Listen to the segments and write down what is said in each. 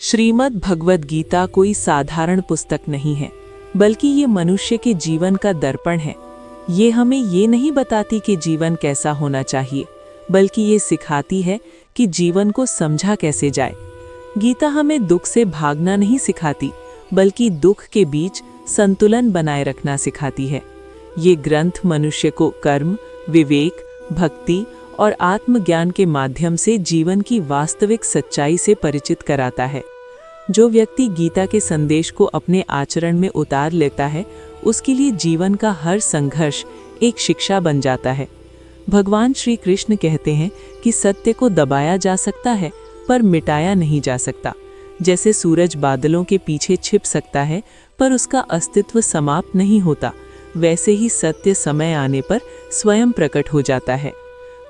श्रीमद् भगवद गीता कोई साधारण पुस्तक नहीं है, बल्कि ये मनुष्य के जीवन का दर्पण है। ये हमें ये नहीं बताती कि जीवन कैसा होना चाहिए, बल्कि ये सिखाती है कि जीवन को समझा कैसे जाए। गीता हमें दुख से भागना नहीं सिखाती, बल्कि दुख के बीच संतुलन बनाए रखना सिखाती है। ये ग्रंथ मनुष्य को कर्म, विवेक, भक्ति और आत्मज्ञान के माध्यम से जीवन की वास्तविक सच्चाई से परिचित कराता है। जो व्यक्ति गीता के संदेश को अपने आचरण में उतार लेता है, उसके लिए जीवन का हर संघर्ष एक शिक्षा बन जाता है। भगवान श्री कृष्ण कहते हैं कि सत्य को दबाया जा सकता है, पर मिटाया नहीं जा सकता। जैसे सूरज बादलों के पीछे छिप सकता है, पर उसका अस्तित्व समाप्त नहीं होता, वैसे ही सत्य समय आने पर स्वयं प्रकट हो जाता है।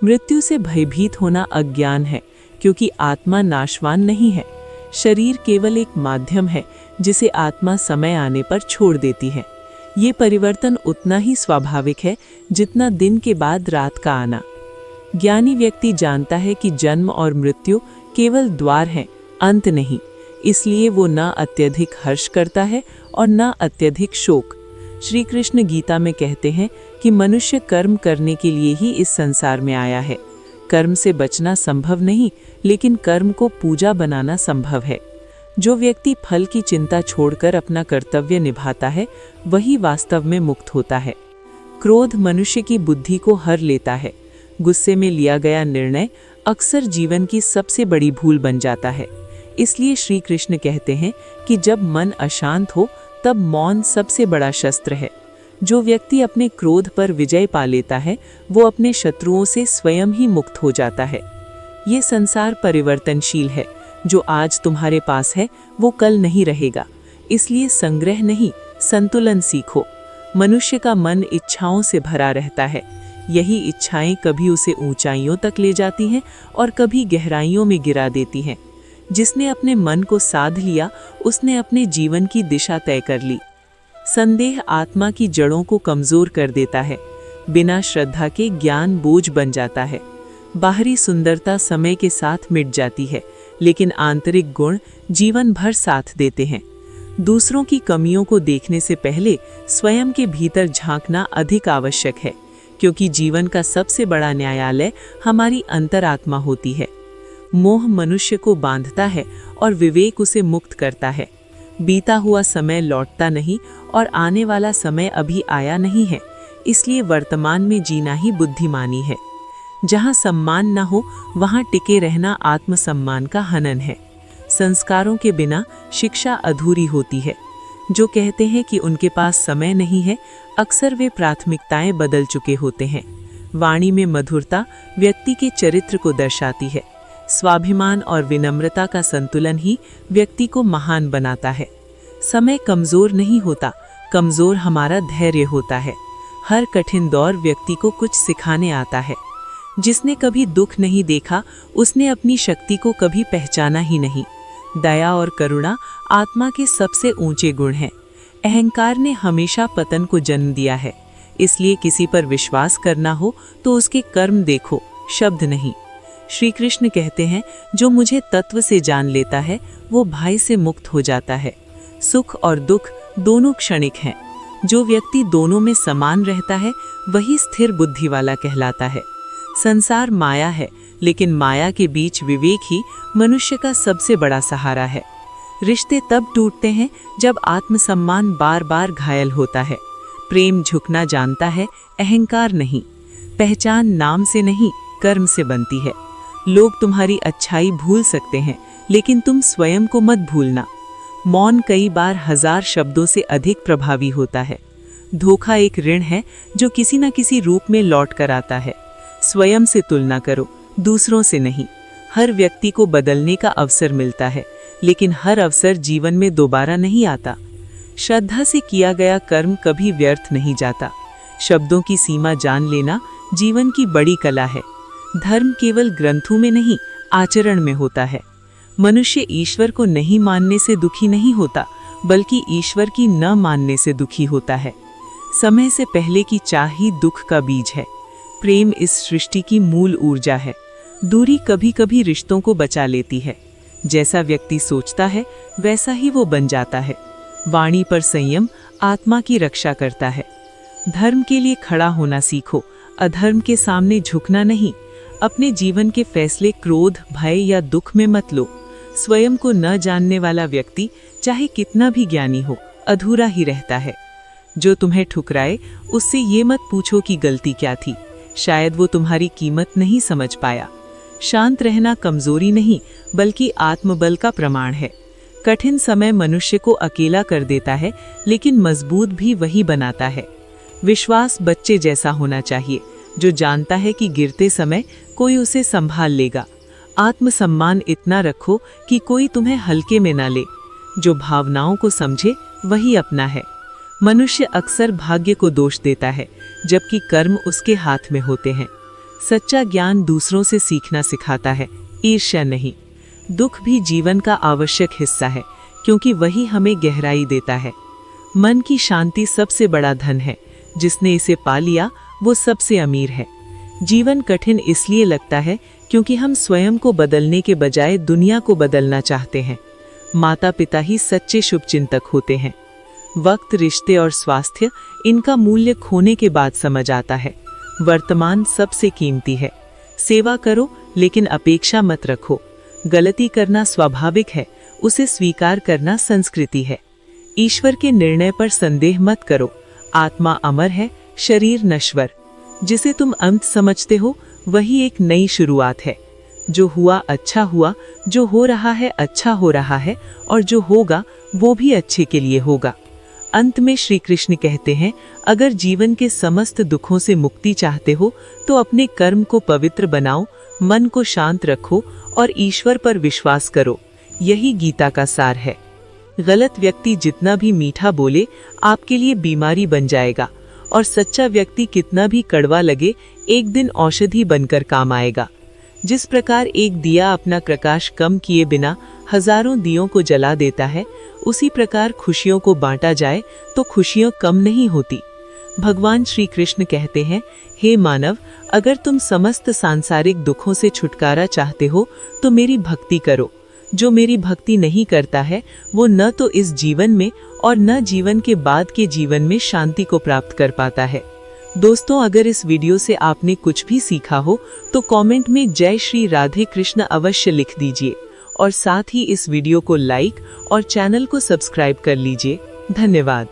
मृत्यु से भयभीत होना अज्ञान है, क्योंकि आत्मा नाशवान नहीं है। शरीर केवल एक माध्यम है, जिसे आत्मा समय आने पर छोड़ देती है। ये परिवर्तन उतना ही स्वाभाविक है जितना दिन के बाद रात का आना। ज्ञानी व्यक्ति जानता है कि जन्म और मृत्यु केवल द्वार हैं, अंत नहीं। इसलिए वो न अत्यधिक हर्ष करता है और न अत्यधिक शोक। श्री कृष्ण गीता में कहते हैं कि मनुष्य कर्म करने के लिए ही इस संसार में आया है। कर्म से बचना संभव नहीं, लेकिन कर्म को पूजा बनाना संभव है। जो व्यक्ति फल की चिंता छोड़कर अपना कर्तव्य निभाता है, वही वास्तव में मुक्त होता है। क्रोध मनुष्य की बुद्धि को हर लेता है। गुस्से में लिया गया निर्णय अक्सर जीवन की सबसे बड़ी भूल बन जाता है। इसलिए श्री कृष्ण कहते हैं कि जब मन अशांत हो, तब मौन सबसे बड़ा शस्त्र है। जो व्यक्ति अपने क्रोध पर विजय पा लेता है, वो अपने शत्रुओं से स्वयं ही मुक्त हो जाता है। ये संसार परिवर्तनशील है। जो आज तुम्हारे पास है, वो कल नहीं रहेगा। इसलिए संग्रह नहीं, संतुलन सीखो। मनुष्य का मन इच्छाओं से भरा रहता है। यही इच्छाएं कभी उसे ऊंचाइयों तक ले जाती हैं और कभी गहराइयों में गिरा देती हैं। जिसने अपने मन को साध लिया, उसने अपने जीवन की दिशा तय कर ली। संदेह आत्मा की जड़ों को कमजोर कर देता है। बिना श्रद्धा के ज्ञान बोझ बन जाता है। बाहरी सुंदरता समय के साथ मिट जाती है, लेकिन आंतरिक गुण जीवन भर साथ देते हैं। दूसरों की कमियों को देखने से पहले स्वयं के भीतर झांकना अधिक आवश्यक है, क्योंकि जीवन का सबसे बड़ा न्यायालय हमारी अंतरात्मा होती है। मोह मनुष्य को बांधता है और विवेक उसे मुक्त करता है। बीता हुआ समय लौटता नहीं और आने वाला समय अभी आया नहीं है। इसलिए वर्तमान में जीना ही बुद्धिमानी है। जहाँ सम्मान न हो, वहाँ टिके रहना आत्मसम्मान का हनन है। संस्कारों के बिना शिक्षा अधूरी होती है। जो कहते हैं कि उनके पास समय नहीं है, अक्सर वे प्राथमिकताएं बदल चुके होते हैं। वाणी में मधुरता व्यक्ति के चरित्र को दर्शाती है। स्वाभिमान और विनम्रता का संतुलन ही व्यक्ति को महान बनाता है। समय कमजोर नहीं होता, कमजोर हमारा धैर्य होता है। हर कठिन दौर व्यक्ति को कुछ सिखाने आता है। जिसने कभी दुख नहीं देखा, उसने अपनी शक्ति को कभी पहचाना ही नहीं। दया और करुणा आत्मा के सबसे ऊंचे गुण हैं। अहंकार ने हमेशा पतन को जन्म दिया है। इसलिए किसी पर विश्वास करना हो तो उसके कर्म देखो, शब्द नहीं। श्री कृष्ण कहते हैं, जो मुझे तत्व से जान लेता है, वो भय से मुक्त हो जाता है। सुख और दुख दोनों क्षणिक हैं। जो व्यक्ति दोनों में समान रहता है, वही स्थिर बुद्धि वाला कहलाता है। संसार माया है, लेकिन माया के बीच विवेक ही मनुष्य का सबसे बड़ा सहारा है। रिश्ते तब टूटते हैं जब आत्मसम्मान बार बार घायल होता है। प्रेम झुकना जानता है, अहंकार नहीं। पहचान नाम से नहीं, कर्म से बनती है। लोग तुम्हारी अच्छाई भूल सकते हैं, लेकिन तुम स्वयं को मत भूलना। मौन कई बार 1000 शब्दों से अधिक प्रभावी होता है। धोखा एक ऋण है जो किसी न किसी रूप में लौट कर आता है। स्वयं से तुलना करो, दूसरों से नहीं। हर व्यक्ति को बदलने का अवसर मिलता है, लेकिन हर अवसर जीवन में दोबारा नहीं आता। श्रद्धा से किया गया कर्म कभी व्यर्थ नहीं जाता। शब्दों की सीमा जान लेना जीवन की बड़ी कला है। धर्म केवल ग्रंथों में नहीं, आचरण में होता है। मनुष्य ईश्वर को नहीं मानने से दुखी नहीं होता, बल्कि ईश्वर की न मानने से दुखी होता है। समय से पहले की चाह ही दुख का बीज है। प्रेम इस सृष्टि की मूल ऊर्जा है। दूरी कभी कभी रिश्तों को बचा लेती है। जैसा व्यक्ति सोचता है वैसा ही वो बन जाता है। वाणी पर संयम आत्मा की रक्षा करता है। धर्म के लिए खड़ा होना सीखो, अधर्म के सामने झुकना नहीं। अपने जीवन के फैसले क्रोध, भय या दुख में मत लो। स्वयं को न जानने वाला व्यक्ति चाहे कितना भी ज्ञानी हो, अधूरा ही रहता है। जो तुम्हें ठुकराए उससे ये मत पूछो कि गलती क्या थी, शायद वो तुम्हारी कीमत नहीं समझ पाया। शांत रहना कमजोरी नहीं बल्कि आत्मबल का प्रमाण है। कठिन समय मनुष्य को अकेला कर देता है, लेकिन मजबूत भी वही बनाता है। विश्वास बच्चे जैसा होना चाहिए, जो जानता है कि गिरते समय कोई उसे संभाल लेगा। आत्मसम्मान इतना रखो कि कोई तुम्हें हल्के में ना ले। जो भावनाओं को समझे वही अपना है। मनुष्य अक्सर भाग्य को दोष देता है, जबकि कर्म उसके हाथ में होते हैं। सच्चा ज्ञान दूसरों से सीखना सिखाता है, ईर्ष्या नहीं। दुख भी जीवन का आवश्यक हिस्सा है, क्योंकि वही हमें गहराई देता है। मन की शांति सबसे बड़ा धन है, जिसने इसे पा लिया वो सबसे अमीर है। जीवन कठिन इसलिए लगता है क्योंकि हम स्वयं को बदलने के बजाय दुनिया को बदलना चाहते हैं। माता पिता ही सच्चे शुभचिंतक होते हैं। वक्त, रिश्ते और स्वास्थ्य, इनका मूल्य खोने के बाद समझ आता है। वर्तमान सबसे कीमती है। सेवा करो लेकिन अपेक्षा मत रखो। गलती करना स्वाभाविक है, उसे स्वीकार करना संस्कृति है। ईश्वर के निर्णय पर संदेह मत करो। आत्मा अमर है, शरीर नश्वर। जिसे तुम अंत समझते हो वही एक नई शुरुआत है। जो हुआ अच्छा हुआ, जो हो रहा है अच्छा हो रहा है, और जो होगा वो भी अच्छे के लिए होगा। अंत में श्री कृष्ण कहते हैं, अगर जीवन के समस्त दुखों से मुक्ति चाहते हो तो अपने कर्म को पवित्र बनाओ, मन को शांत रखो और ईश्वर पर विश्वास करो। यही गीता का सार है। गलत व्यक्ति जितना भी मीठा बोले आपके लिए बीमारी बन जाएगा, और सच्चा व्यक्ति कितना भी कड़वा लगे एक दिन औषधि बनकर काम आएगा। जिस प्रकार एक दिया अपना प्रकाश कम किए बिना हजारों दियों को जला देता है, उसी प्रकार खुशियों को बांटा जाए तो खुशियां कम नहीं होती। भगवान श्री कृष्ण कहते हैं, हे मानव, अगर तुम समस्त सांसारिक दुखों से छुटकारा चाहते हो तो मेरी भक्ति करो। जो मेरी भक्ति नहीं करता है वो न तो इस जीवन में और न जीवन के बाद के जीवन में शांति को प्राप्त कर पाता है। दोस्तों, अगर इस वीडियो से आपने कुछ भी सीखा हो तो कमेंट में जय श्री राधे कृष्ण अवश्य लिख दीजिए, और साथ ही इस वीडियो को लाइक और चैनल को सब्सक्राइब कर लीजिए। धन्यवाद।